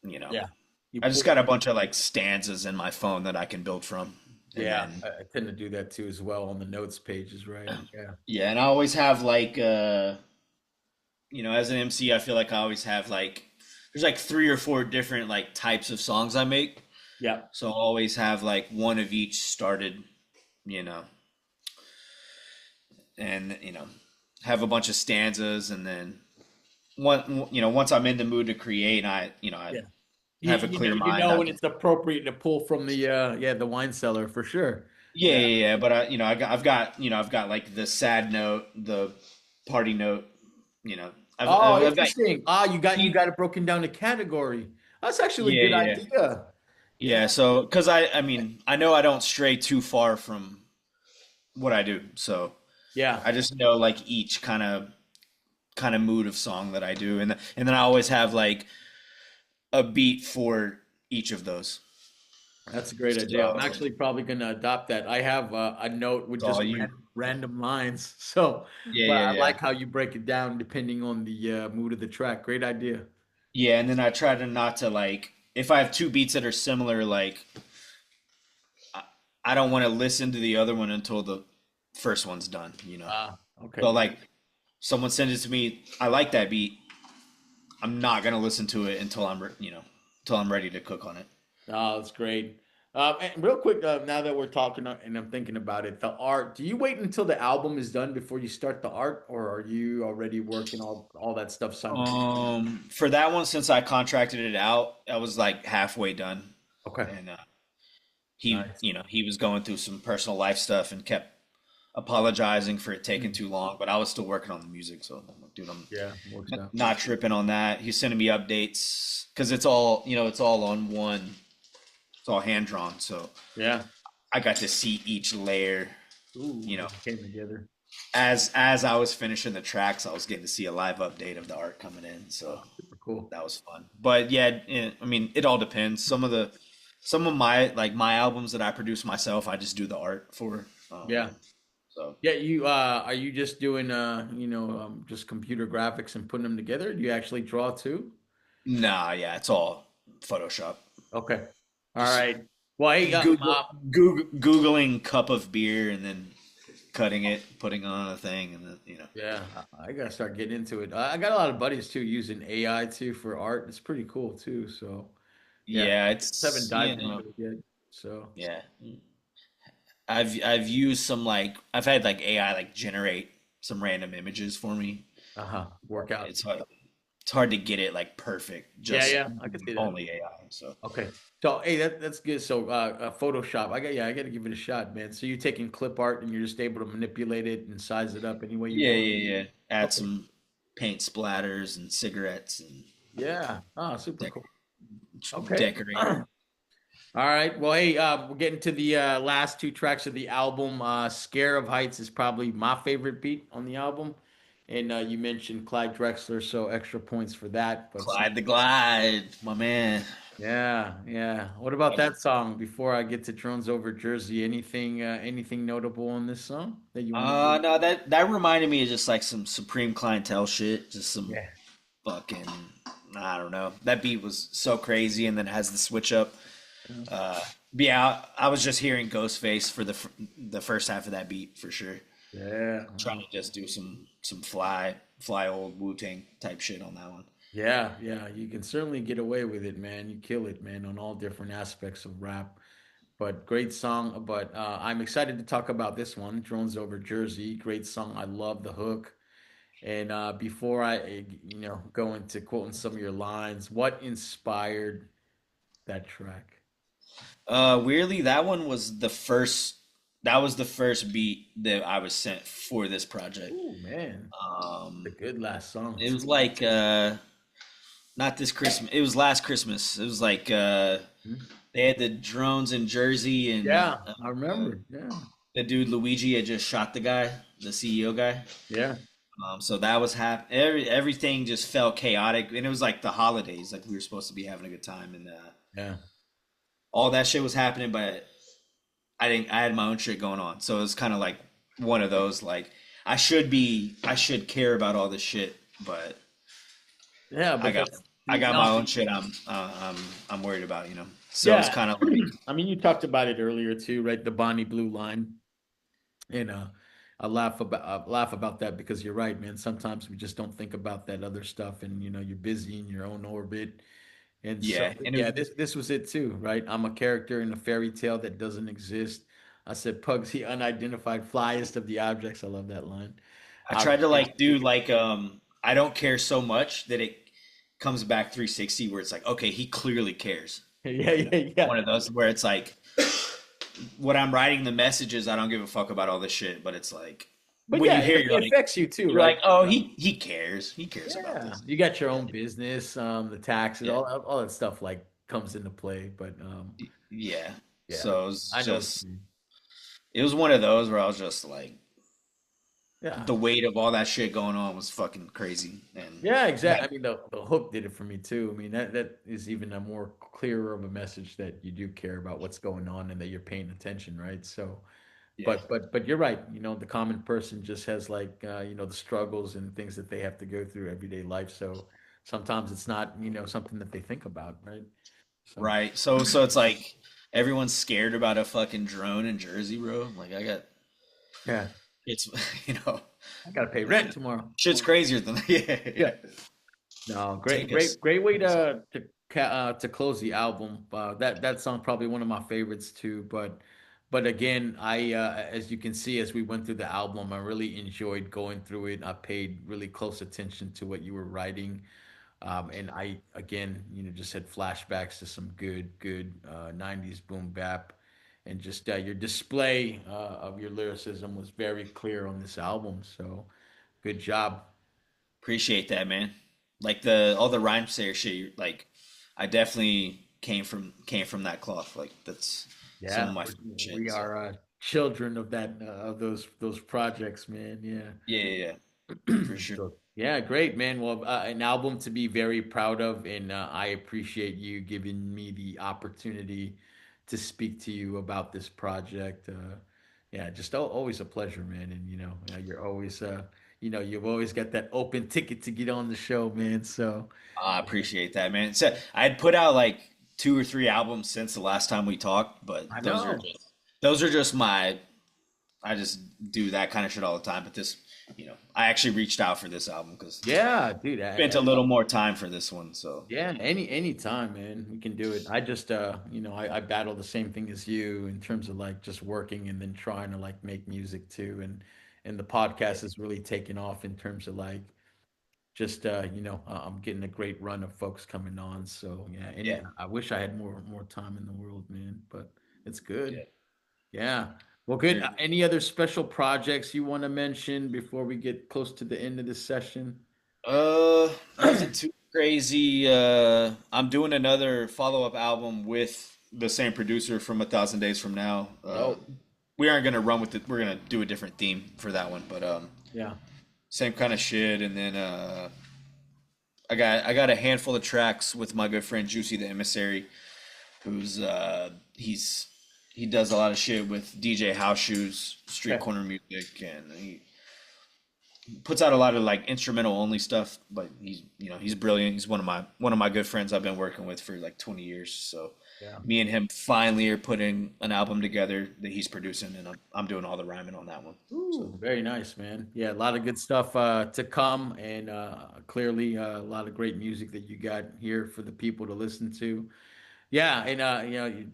you know,
yeah. You
I just
pull.
got a bunch of like stanzas in my phone that I can build from, and
Yeah,
then
I tend to do that too as well on the notes pages, right? Yeah.
yeah, and I always have like as an MC, I feel like I always have like there's like three or four different like types of songs I make,
Yeah.
so I'll always have like one of each started, you know, and have a bunch of stanzas, and then once I'm in the mood to create, I
Yeah.
have a clear
You
mind.
know
I
when
can.
it's appropriate to pull from the the wine cellar for sure.
Yeah,
Yeah.
yeah, yeah. But I've got like the sad note, the party note. You know,
Oh,
I've got
interesting. You
he.
got it broken down to category. That's actually a
Yeah,
good
yeah,
idea. Yeah.
yeah. So, because I mean, I know I don't stray too far from what I do. So
Yeah.
I just know like each kind of mood of song that I do, and then I always have like a beat for each of those.
That's a great idea. I'm
So
actually probably going to adopt that. I have a note with
it's all
just
you.
random lines. So,
Yeah,
but
yeah,
I
yeah.
like how you break it down depending on the mood of the track. Great idea.
Yeah, and then I try to not to like if I have two beats that are similar, like I, I don't want to listen to the other one until the first one's done, you know.
Ah,
So
okay.
like someone sends it to me, I like that beat. I'm not gonna listen to it until until I'm ready to cook on it.
Oh, that's great. And real quick, now that we're talking and I'm thinking about it, the art. Do you wait until the album is done before you start the art, or are you already working all that stuff simultaneously?
For that one, since I contracted it out, I was like halfway done,
Okay,
and
nice.
he was going through some personal life stuff and kept apologizing for it taking
Mm,
too long, but I was still working on the music, so I'm like, dude, I'm
yeah, works out.
not tripping on that. He's sending me updates because it's all it's all on one, it's all hand drawn, so
Yeah.
I got to see each layer,
Ooh,
you know,
as it came together.
as I was finishing the tracks, I was getting to see a live update of the art coming in, so
Oh, super cool.
that was fun. But yeah, I mean, it all depends. Some of my like my albums that I produce myself, I just do the art for.
Yeah.
So
Yeah, you are you just doing just computer graphics and putting them together? Do you actually draw too?
nah, yeah, it's all Photoshop.
Okay. All
Just
right. Well, hey,
Googling cup of beer and then cutting it, putting it on a thing, and then
yeah, I gotta start getting into it. I got a lot of buddies too using AI too for art. It's pretty cool too. So yeah,
yeah,
just haven't
it's
dived into it yet. So
yeah. I've used some like I've had like AI like generate some random images for me.
workout.
It's hard. It's hard to get it like perfect,
Yeah,
just
yeah, I can see that.
only AI. So
Okay. So hey, that's good. So Photoshop, I got to give it a shot, man. So you're taking clip art and you're just able to manipulate it and size it up any way you
yeah,
want.
yeah, yeah. Add
Okay.
some paint splatters and cigarettes and
Yeah. Ah, super
dec
cool. Okay.
decorate it.
All right. Well, hey, we're getting to the last two tracks of the album. "Scare of Heights" is probably my favorite beat on the album, and you mentioned Clyde Drexler, so extra points for that. But some,
Clyde the Glide, my man.
yeah, yeah. What about that song? Before I get to "Drones Over Jersey," anything notable on this song that you want to?
No, that reminded me of just like some Supreme Clientele shit, just some
Yeah.
fucking I don't know. That beat was so crazy, and then has the switch up. Uh, yeah, I was just hearing Ghostface for the first half of that beat for sure.
Yeah.
Trying to just do some fly old Wu Tang type shit on that one.
Yeah, yeah, you can certainly get away with it, man. You kill it, man, on all different aspects of rap. But great song. But I'm excited to talk about this one, "Drones Over Jersey." Great song. I love the hook. And before I, go into quoting some of your lines, what inspired that track?
Weirdly, that one was the first. That was the first beat that I was sent for this project.
Oh man, the
Um,
good last song
it
too.
was like not this Christmas. It was last Christmas. It was like
Mhm.
they had the drones in Jersey, and
Yeah, I remember. Yeah,
the dude Luigi had just shot the guy, the CEO guy.
yeah,
So that was everything just felt chaotic, and it was like the holidays, like we were supposed to be having a good time, and
yeah.
all that shit was happening, but I didn't. I had my own shit going on, so it was kind of like one of those like I should care about all this shit, but
Yeah,
I
but
got
that's
I got my
no,
own shit. I'm worried about, So it's
yeah.
kind of like
I mean, you talked about it earlier too, right? The Bonnie Blue line. And I laugh about that because you're right, man. Sometimes we just don't think about that other stuff, and you're busy in your own orbit. And so,
yeah, and
yeah, this was it too, right? I'm a character in a fairy tale that doesn't exist. I said, Pugs, the unidentified flyest of the objects. I love that line.
I
I
tried to
ran.
like do like I don't care so much that it comes back 360 where it's like, okay, he clearly cares.
Yeah, yeah,
One
yeah.
of those where it's like, what I'm writing the messages, I don't give a fuck about all this shit, but it's like,
But
when
yeah,
you hear,
it affects you too,
you're
right?
like, oh, he cares. He cares about
Yeah,
this.
you got your
Yeah.
own business, the taxes,
Yeah.
all that stuff like comes into play. But
Yeah.
yeah,
So it was
I know what
just,
you mean.
it was one of those where I was just like,
Yeah,
the weight of all that shit going on was fucking crazy. And
yeah,
that,
exactly. I mean, the hook did it for me too. I mean, that is even a more clearer of a message that you do care about what's going on and that you're paying attention, right? So,
yeah.
but you're right. You know, the common person just has like the struggles and things that they have to go through everyday life. So sometimes it's not something that they think about, right? So
Right. So it's like everyone's scared about a fucking drone in Jersey, bro. Like I got
yeah,
it's you know
I gotta pay rent tomorrow.
shit's crazier than yeah, yeah.
Yeah. No, great,
Take us.
great way
Take us.
to close the album. That song probably one of my favorites too. But again, I as you can see as we went through the album, I really enjoyed going through it. I paid really close attention to what you were writing, and I again just had flashbacks to some good '90s boom bap, and just your display of your lyricism was very clear on this album. So good job.
Appreciate that, man. Like the all the rhyme sayer shit. Like I definitely came from that cloth. Like that's some of
Yeah,
my favorite
we
shit. So
are children of that of those projects, man.
yeah, yeah, yeah,
Yeah.
for sure.
So yeah, great, man. Well, an album to be very proud of, and I appreciate you giving me the opportunity to speak to you about this project. Yeah, just always a pleasure, man. And you're always you've always got that open ticket to get on the show, man. So
I appreciate that, man. So I had put out like 2 or 3 albums since the last time we talked, but
I
those are
know.
just my I just do that kind of shit all the time. But this, I actually reached out for this album because
Yeah, dude.
spent a little more time for this one. So
Yeah, any time, man. We can do it. I just I battle the same thing as you in terms of like just working and then trying to like make music too. And the
yeah,
podcast has really taken off in terms of like just I'm getting a great run of folks coming on. So yeah,
yeah,
I wish I had more time in the world, man, but it's good.
yeah.
Yeah. Well, good.
There-
Any other special projects you want to mention before we get close to the end of this session?
Nothing too crazy. I'm doing another follow-up album with the same producer from A Thousand Days from Now.
Dope.
We aren't gonna run with it. We're gonna do a different theme for that one, but
Yeah.
same kind of shit. And then I got a handful of tracks with my good friend Juicy the Emissary, who's he does a lot of shit with DJ House Shoes, street
Okay.
corner music, and he puts out a lot of like instrumental only stuff. But he's brilliant. He's one of my good friends I've been working with for like 20 years. So
Yeah.
me and him finally are putting an album together that he's producing, and I'm doing all the rhyming on that one. So
Ooh, very nice, man. Yeah, a lot of good stuff to come, and clearly a lot of great music that you got here for the people to listen to. Yeah, and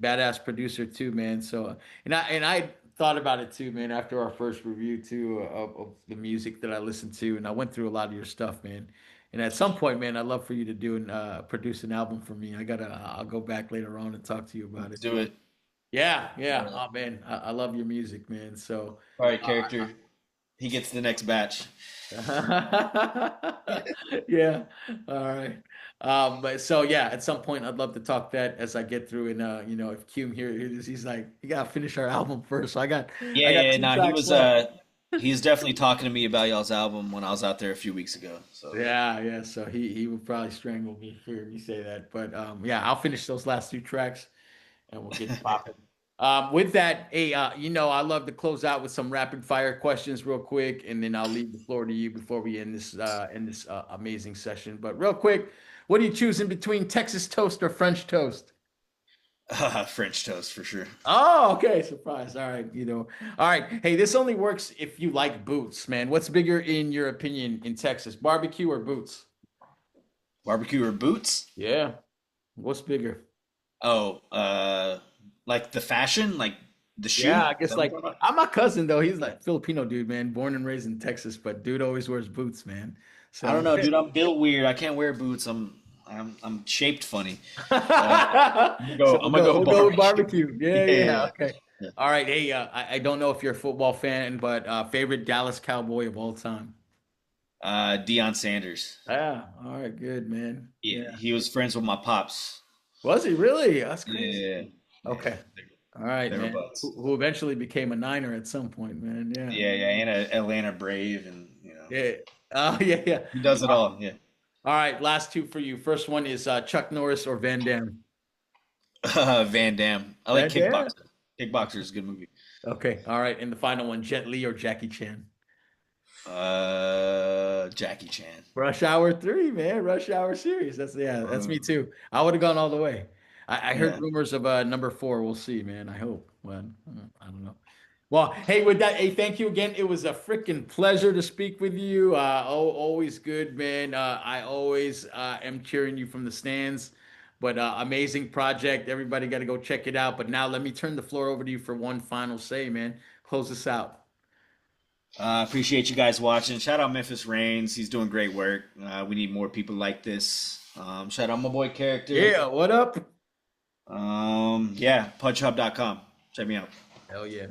badass producer too, man. So, and I thought about it too, man. After our first review too of the music that I listened to, and I went through a lot of your stuff, man. And at some point, man, I'd love for you to do and produce an album for me. I'll go back later on and talk to you about
let's
it.
do it.
Yeah, yeah. Oh man, I love your music, man. So.
All right, character. He gets the next batch.
Yeah. All right. But so yeah, at some point I'd love to talk that as I get through and if Cume here he's like, you gotta finish our album first. So
Yeah,
I got
yeah.
two
No, he
tracks
was
left.
he's definitely talking to me about y'all's album when I was out there a few weeks ago. So
Yeah, yeah. So he would probably strangle me for hearing me say that. But yeah, I'll finish those last two tracks and we'll get popping. With that, hey, I love to close out with some rapid fire questions real quick, and then I'll leave the floor to you before we end this amazing session. But real quick, what do you choose in between Texas toast or French toast?
French toast for sure.
Oh, okay, surprise. All right, all right. Hey, this only works if you like boots, man. What's bigger in your opinion in Texas, barbecue or boots?
Barbecue or boots?
Yeah, what's bigger?
Oh, like the fashion, like the
Yeah,
shoe.
I
Is
guess
that what you're
like
talking about?
I'm my cousin though. He's like Filipino dude, man, born and raised in Texas, but dude always wears boots, man.
I don't
So
know, dude. I'm built weird. I can't wear boots. I'm shaped funny. Uh,
So
I'm gonna go
we'll go with
barbecue.
barbecue. Yeah,
Yeah,
yeah.
yeah,
Okay.
yeah.
All right. Hey, I don't know if you're a football fan, but favorite Dallas Cowboy of all time.
Deion Sanders.
Yeah. All right. Good, man.
Yeah,
Yeah.
he was friends with my pops.
Was he really? That's crazy.
Yeah, yeah,
Okay. All right,
they were
man.
buds.
Who eventually became a Niner at some point, man. Yeah.
Yeah, yeah, and a Atlanta Brave, and
Yeah. Oh, yeah, yeah.
he does it all. Yeah.
All right. Last two for you. First one is Chuck Norris or Van Damme.
Van Damme. I like
Van Damme.
Kickboxer. Kickboxer is a good movie.
Okay. All right. And the final one, Jet Li or Jackie Chan.
Jackie Chan.
Rush Hour 3, man. Rush Hour series. That's me
Um,
too. I would have gone all the way. I heard
yeah.
rumors of number 4. We'll see, man. I hope. Well, I don't know. Well, hey, with that, hey, thank you again. It was a freaking pleasure to speak with you. Always good, man. I always am cheering you from the stands. But amazing project. Everybody got to go check it out. But now let me turn the floor over to you for one final say, man. Close us out.
Appreciate you guys watching. Shout out Memphis Reigns. He's doing great work. We need more people like this. Shout out my boy Character.
Yeah, what up?
Yeah, pudgehub.com. Check me out.
Hell yeah.